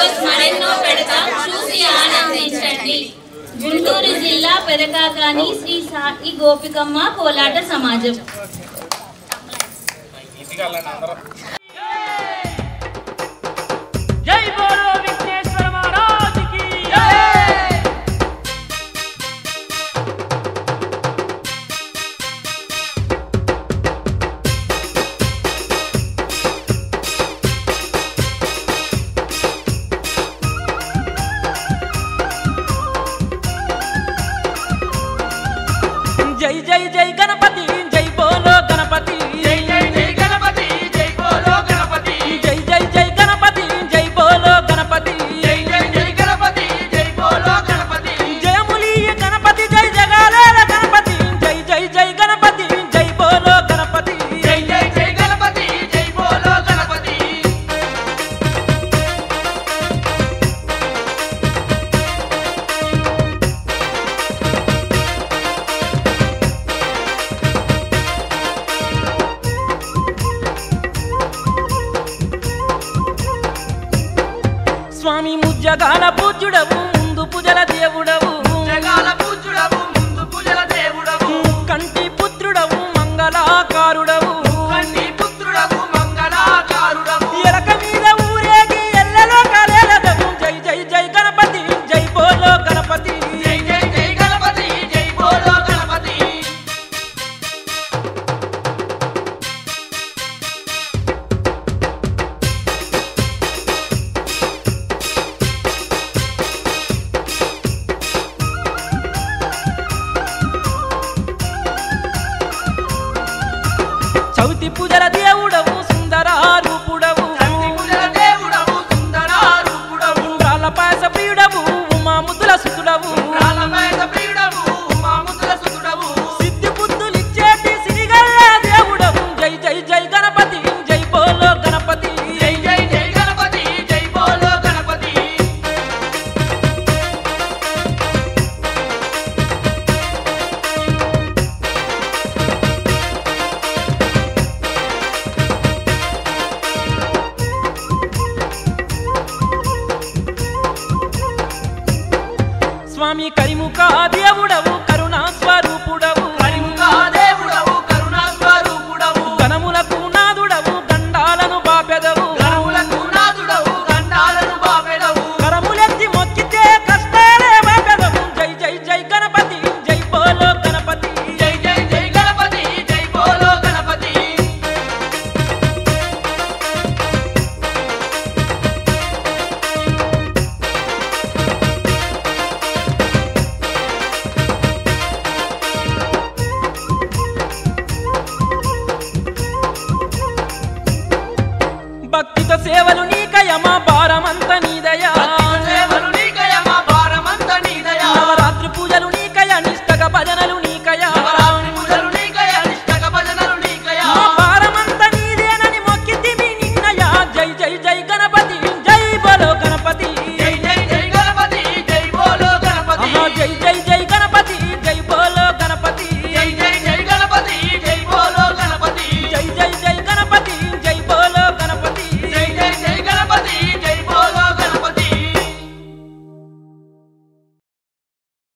Videos మరెన్నో పెడతాం, చూసి ఆనందించండి. గుంటూరు జిల్లా పెదకాకాని శ్రీ సాయి గోపికమ్మ కోలాట సమాజం. జై బోలో విఘ్నేశ్వర మహారాజ్ కి జై. జై జై జై గణపతి, జై బోలో గణపతి, జై జై జై గణపతి, జై బోలో గణపతి, జై జై జై గణపతి, జై బోలో గణపతి, జై జై జై గణపతి, జై బోలో గణపతి, జయములీయ గణపతి, జై జగాలేల గణపతి, జై జై జై గణపతి, జై బోలో గణపతి, జై జై జై గణపతి, జై బోలో గణపతి. స్వామి ముజ్జగాల పూజ్యుడవు, ముందు పూజల దేవుడవు, జగాల పూజ్యుడవు, ముందు పూజల దేవుడవు, కంటి పుత్రుడవు, మంగళాకారుడవు, కంటి పుత్రుడవు, మంగళాకారుడవు, ఎరక మీద ఊరేగి ఎల్లలో కలేలదవు. జై జై జై గణపతి, జై బోలో గణపతి, జై జై జై గణపతి, జై బోలో గణపతి. చవితి పూజల దేవుడవు, సుందర రూపుడవు, చవితి పూజల దేవుడవు, సుందర రూపుడవు, ఉండ్రాల పాయస ప్రియుడవు, ఉమాముద్దుల సుతుడవు, ఉండ్రాల పాయస ప్రియుడవు, ఉమాముద్దుల సుతుడవు, సిద్ధి బుద్ధులిచ్చేటి సిరిగల్ల దేవుడవు. జై జై జై గణపతి, జై బోలో గణపతి, జై జై జై గణపతి, జై బోలో గణపతి. స్వామి కరిముఖ దేవుడవు,